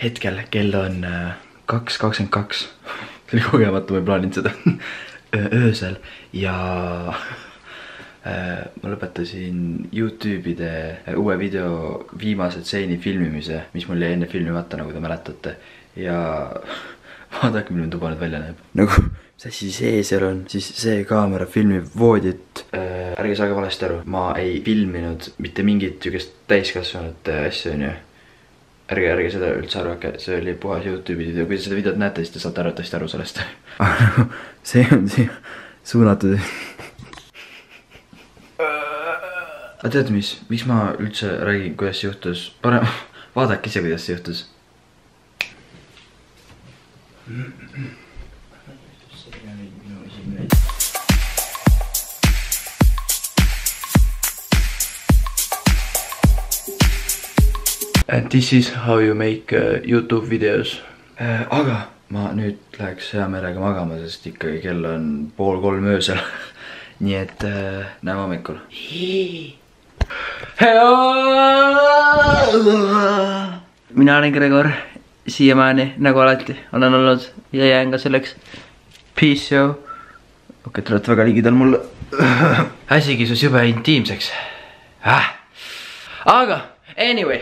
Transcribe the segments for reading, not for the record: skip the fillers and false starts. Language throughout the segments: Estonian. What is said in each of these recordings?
hetkel kell on 2:22. See oli kogemata, ma ei plaaninud seda öösel ja ma lõpetasin YouTube'ide uue video viimase stseeni filmimise, mis mul jäi enne filmimata, nagu te mäletate. Ja vaadake, milline tuba nüüd välja näeb. Nagu, mis asi see seal on, siis see kaamera filmib voodit. Ärge saage valesti aru, ma ei filminud mitte mingit jugest täiskasvanud asju, on ju. Ärge seda üldse arvake, see oli puhas YouTube'i video. Kui te seda videot näete, siis te saate arvatavasti aru sellest. See on siia suunatud. Aga teate mis? Miks ma üldse räägin, kuidas see juhtus? Parem vaadake ise, kuidas see juhtus. And this is how you make YouTube videos. Aga ma nüüd läheks hea meelega magama, sest ikkagi kell on 2:30 öösel. Nii et näeme hommikul. Mina olen Gregor, siiamaani nagu alati olen olnud ja jään ka selleks. Peace yo. Okei, te olete väga ligidal mulle. Asi kisus jube intiimseks. Aga anyway,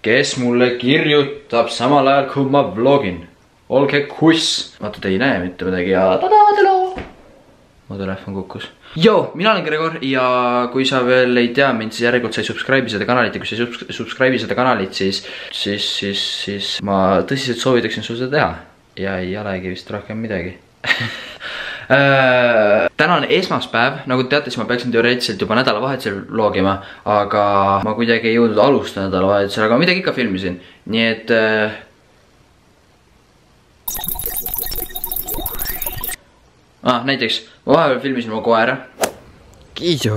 kes mulle kirjutab samal ajal kui ma vlogin? Olge kuss. Vaata, te ei näe mitte midagi ja mu telefon kukkus. Joo, mina olen Gregor ja kui sa veel ei tea mind, siis järelikult sa ei subscribe'i seda kanalit ja kui sa ei subscribe'i seda kanalit, siis ma tõsiselt soovitaksin sul seda teha. Ja ei olegi vist rohkem midagi. Täna on esmaspäev, nagu teate, siis ma peaksin teoreetiliselt juba nädalavahetusel vlogima, aga ma kuidagi ei jõudnud alustada nädalavahetusel, aga midagi ikka filmisin. Nii et näiteks, ma vahepeal filmisin oma koera. Kiisu!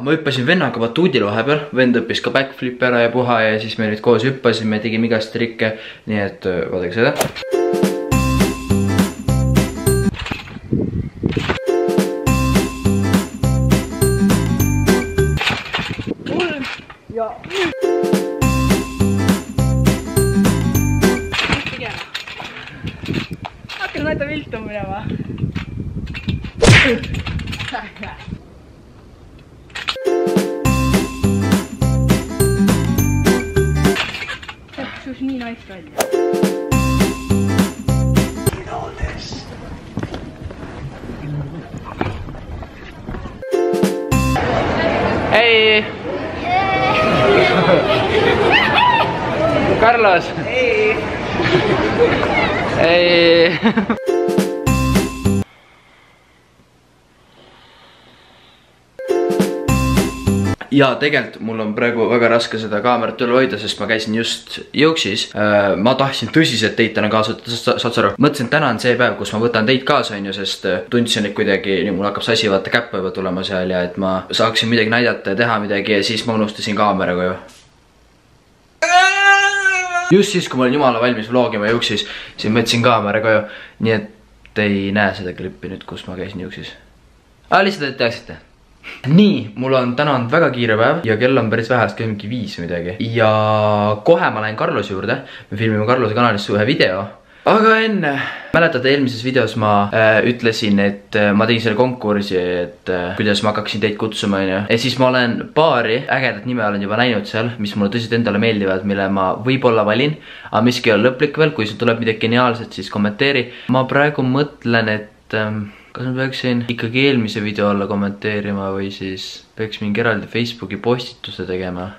Ma hüppasin vennaga batuudil vahepeal, vend õppis ka backflip ära ja puha ja siis me nüüd koos hüppasime, tegime igast trikke, nii et vaadake seda. Ja hakkan näita viltu minema. See nii nice välja. You know this. Hey! Carlos! Hey! Hey! Ja tegelikult mul on praegu väga raske seda kaamerat üle hoida, sest ma käisin just jõuksis. Ma tahtsin tõsiselt teid täna kaasa võtta, saad sa aru? Mõtlesin, täna on see päev, kus ma võtan teid kaasa, sest tundsin, et kuidagi mul hakkab sassi vaata käppa juba tulema seal ja et ma saaksin midagi näidata ja teha midagi ja siis ma unustasin kaamera koju. Just siis, kui ma olin jumala valmis vlogima jõuksis, siis võtsin kaamera koju. Nii et te ei näe seda klippi nüüd, kus ma käisin jõuksis. Lihtsalt, et teaksite. Nii, mul on täna on väga kiire päev ja kell on päris vähest, kell mingi 5 midagi. Ja kohe ma lähen Carlose juurde. Me filmime Carlose kanalisse ühe video. Aga enne, mäletate eelmises videos ma ütlesin, et ma tegin selle konkursi, et kuidas ma hakkaksin teid kutsuma. Ja siis ma olen paari ägedat nime olen juba näinud seal, mis mulle tõsiselt endale meeldivad, mille ma võib-olla valin. Aga miski ei ole lõplik veel, kui sul tuleb midagi geniaalset, siis kommenteeri. Ma praegu mõtlen, et kas ma peaksin ikkagi eelmise video alla kommenteerima või siis peaks mingi eraldi Facebooki postituse tegema.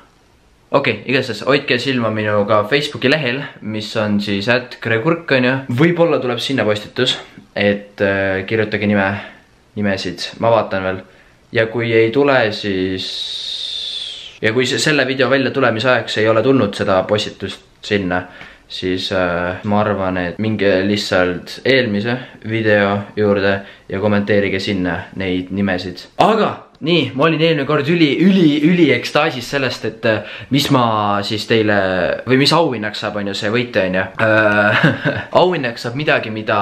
Okei, igastahes hoidke silma minuga Facebooki lehel, mis on siis @Gregurk, on ju. Võib-olla tuleb sinna postitus, et kirjutage nimesid, ma vaatan veel. Ja kui ei tule, siis ja kui selle video välja tulemise ajaks ei ole tulnud seda postitust sinna, siis ma arvan, et minge lihtsalt eelmise video juurde ja kommenteerige sinna neid nimesid. Aga nii, ma olin eelmine kord üli ekstaasis sellest, et mis ma siis teile või mis auhinnaks saab, on ju see võitja, on ju. Auhinnaks saab midagi, mida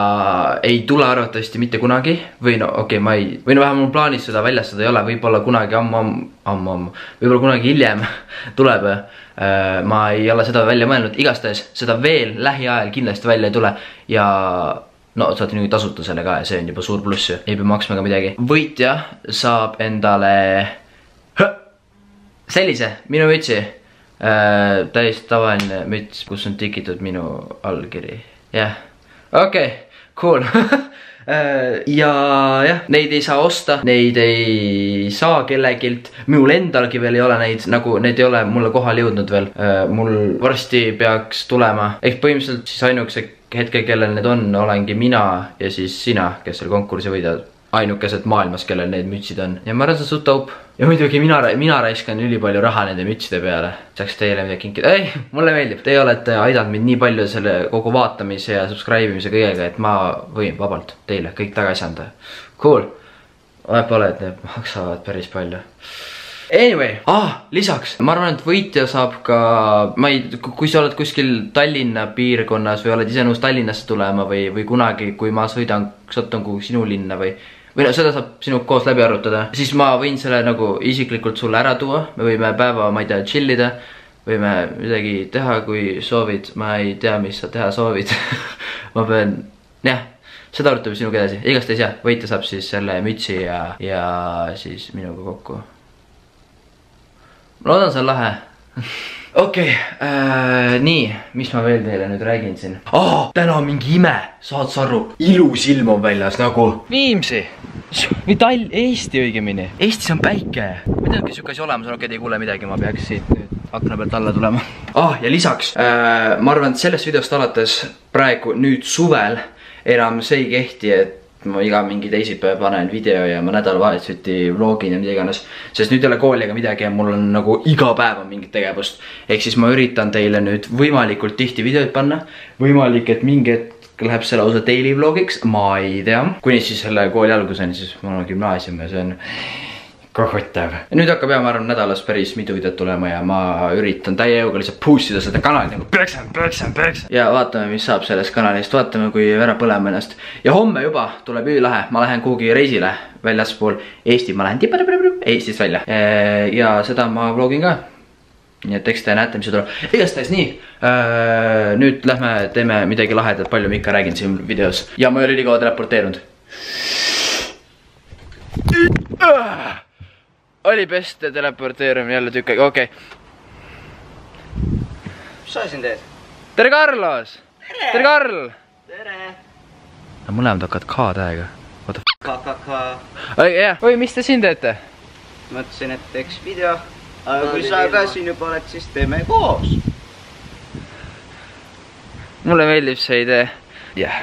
ei tule arvatavasti mitte kunagi või no okei, või no vähemalt mul plaanis seda väljastada ei ole, võib-olla kunagi ammu, võib-olla kunagi hiljem tuleb. Ma ei ole seda välja mõelnud, igastahes seda veel lähiajal kindlasti välja ei tule ja no saate nüüd tasuta selle ka ja see on juba suur pluss, ei pea maksma ka midagi. Võitja saab endale sellise minu mütsi, täiesti tavaline müts, kus on tikitud minu allkiri. Jah, okei, cool. Ja jah, neid ei saa osta, neid ei saa kellegilt, minul endalgi veel ei ole neid, nagu need ei ole mulle kohale jõudnud veel. Mul varsti peaks tulema, ehk põhimõtteliselt siis ainukese hetkel, kellel need on, olengi mina ja siis sina, kes selle konkursi võidad. Ainukesed maailmas, kellel need mütsid on. Ja ma arvan, see on suht taup. Ja muidugi mina raiskan üli palju raha nende mütside peale. Saaks teile midagi kinkida. Ei, mulle meeldib. Teie olete aidanud mind nii palju selle kogu vaatamise ja subscribe imise kõigega, et ma võin vabalt teile kõik tagasi anda. Cool. Võib-olla, et need maksavad päris palju. Anyway, lisaks, ma arvan, et võitja saab ka, kui sa oled kuskil Tallinna piirkonnas või oled ise nõus Tallinnasse tulema või kunagi, kui ma satun kuhu sinu linna või no seda saab sinu koos läbi arutada, siis ma võin selle nagu isiklikult sulle ära tuua, me võime päeva, ma ei tea, chillida, võime midagi teha, kui soovid, ma ei tea, mis sa teha soovid. Ma pean, jah, seda arutame sinuga edasi, igastahes jah, võitja saab siis selle mütsi ja siis minuga kokku. Ma loodan, see on lahe. Okei, nii, mis ma veel teile nüüd räägin siin? Täna on mingi ime, saad sa aru? Ilus ilm on väljas nagu Viimsi või Eesti õigemini. Eestis on päike. Ma ei tea, kes siuke asi olemas on, okei, te ei kuule midagi, ma peaks siit nüüd akna pealt alla tulema. Ja lisaks, ma arvan, et sellest videost alates praegu nüüd suvel enam see ei kehti, et ma iga mingi teisipäev panen video ja ma nädalavahetuseti vlogin ja mida iganes. Sest nüüd ei ole kooli ega midagi ja mul on nagu iga päev on mingit tegevust. Ehk siis ma üritan teile nüüd võimalikult tihti videoid panna. Võimalik, et mingi hetk läheb selle lausa daily vlogiks, ma ei tea. Kuni siis selle kooli alguseni, siis mul on gümnaasium ja see on kohutav. Ja nüüd hakkab ma arvan nädalas päris mitu videot tulema ja ma üritan täie jõuga lihtsalt boostida seda kanali nagu peksan. Ja vaatame, mis saab sellest kanalist, vaatame, kui ära põlema ennast. Ja homme juba tuleb üülahe, ma lähen kuhugi reisile väljaspool Eesti, ma lähen Eestist välja. Ja seda ma vlogin ka. Nii et eks te näete, mis see tuleb. Igastahes nii, nüüd lähme teeme midagi lahedat, palju ma ikka räägin siin videos. Ja ma ei ole ülikaua teleporteerunud. Oli best teleporteerumine jälle tükk aega, okei. Mis sa siin teed? Tere Carlos! Tere Karl! Tere! Mõlemad hakkad K-tähega. KKK. Oi, mis te siin teete? Mõtlesin, et teeks video. Aga kui sa ka siin juba oled, siis teeme koos. Mulle meeldib see idee. Jah.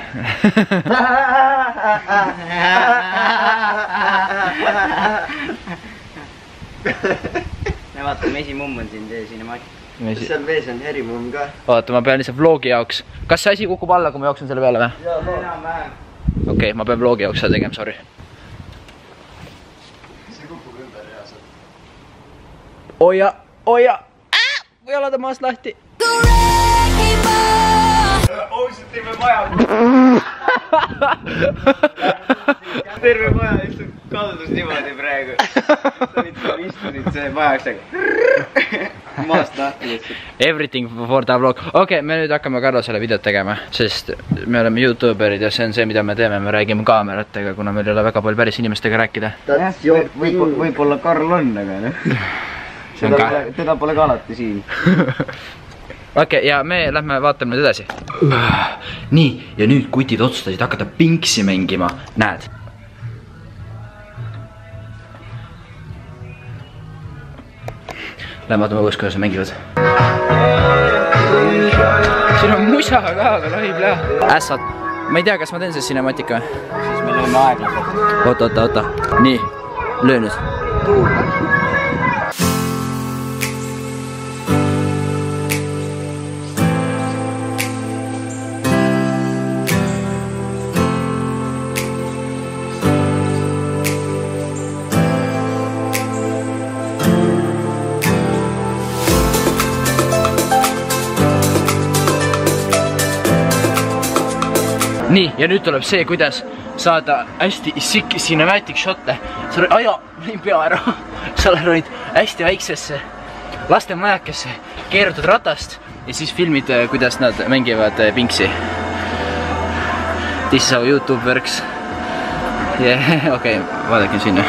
Me vaata, mesimumm on siin tee sinematik. Seal vees on herimumm ka. Vaata, ma pean lihtsalt vlogi jaoks. Kas see asi kukub alla, kui ma jooksen selle peale või? Jaa, enam vähem. Okei, ma pean vlogi jaoks seda tegema, sorry. See kukub ümber ja saab. Oja! Või oled maast lahti? Ausalt teeme maja. Terve maja lihtsalt kaldus niimoodi praegu. Sa istusid see majaks maast lahti lihtsalt. Everything for the vlog. Okei, me nüüd hakkame Carlosele videot tegema, sest me oleme YouTuberid ja see on see, mida me teeme. Me räägime kaameratega, kuna meil ei ole väga palju päris inimestega rääkida. Võib-olla Karl on, aga teda pole ka alati siin. Okei, ja me lähme vaatame nüüd edasi. Nii, ja nüüd kutid otsustasid hakata Pinksi mängima. Näed. Lähme vaatame õues, kuidas nad mängivad. Siin on musa ka veel, oi plea. Ässad. Ma ei tea, kas ma teen see cinematika või? Siis me lööme aeglaselt. Oota. Nii, löö nüüd. nii, ja nüüd tuleb see, kuidas saada hästi sick cinematic shot'e. Sa lõin pea ära. Sa ronid hästi väiksesse lastemajakesse, keerutud ratast ja siis filmid, kuidas nad mängivad pingsi. This is how YouTube works. Okei, vaadakem sinna.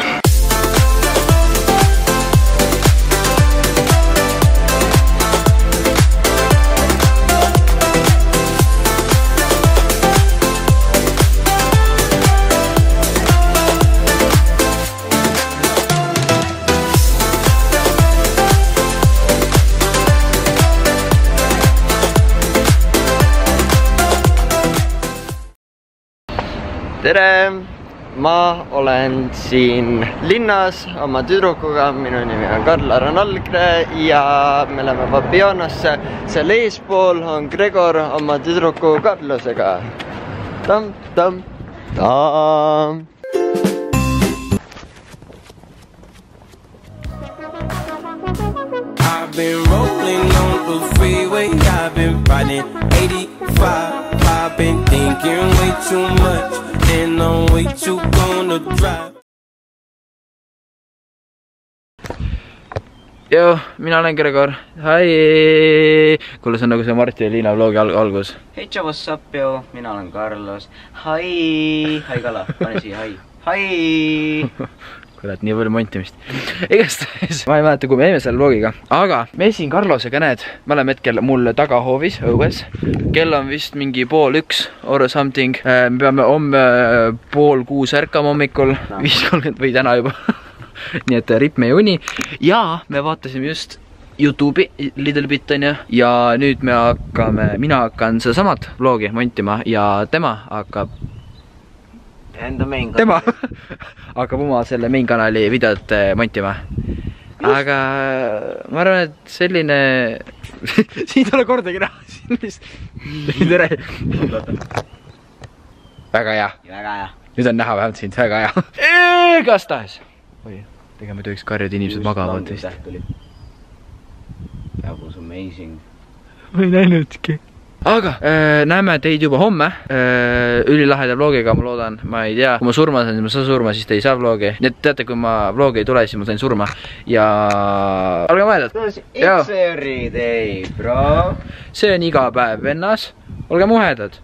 Tere! Ma olen siin linnas oma tüdrukuga, minu nimi on Karl-Aron Algre ja me läheme Vapianosse. Seal eespool on Gregor oma tüdruku Carlosega. Tam, tam, tam! I've been rolling on the freeway, I've been riding 85. I've been thinking way too much, and I'm way too gonna drive. Joo, mina olen Gregor. Hai! Kuule, see on nagu see Marti ja Liina vlogi algus. Hei, what's up, joo? Mina olen Carlos. Hai! Hai, Kala. Pane siia, hai. Hai! Kurat, nii palju montimist. Igastahes, ma ei mäleta, kui me jäime selle vlogiga. Aga me siin Carlosega, näed, me oleme hetkel mul tagahoovis, õues. Kell on vist mingi 12:30 or something. Me peame homme 5:30 ärkama hommikul. 5:30 või täna juba. Nii et ripp meie uni. Ja me vaatasime just YouTube'i little bit on ja nüüd me hakkame, mina hakkan seda samad vlogi montima ja tema hakkab enda main tema hakkab oma selle main kanali videot montima. Aga ma arvan, et selline siin ei ole kordagi näha. Tere. Väga hea. Nüüd on näha vähemalt sind, väga hea. Kas tahes. Oi, tegema tööks karjad inimesed magavad vist. That was amazing. Ma ei näinudki. Aga näeme teid juba homme ülilaheda vlogiga, ma loodan, ma ei tea. Kui ma surma saan, siis ma saan surma, siis te ei saa vlogi. Nii et teate, kui ma vlogi ei tule, siis ma sain surma. Ja olge mõeldad. It's every day, bro. See on iga päev, vennas. Olge muhedad.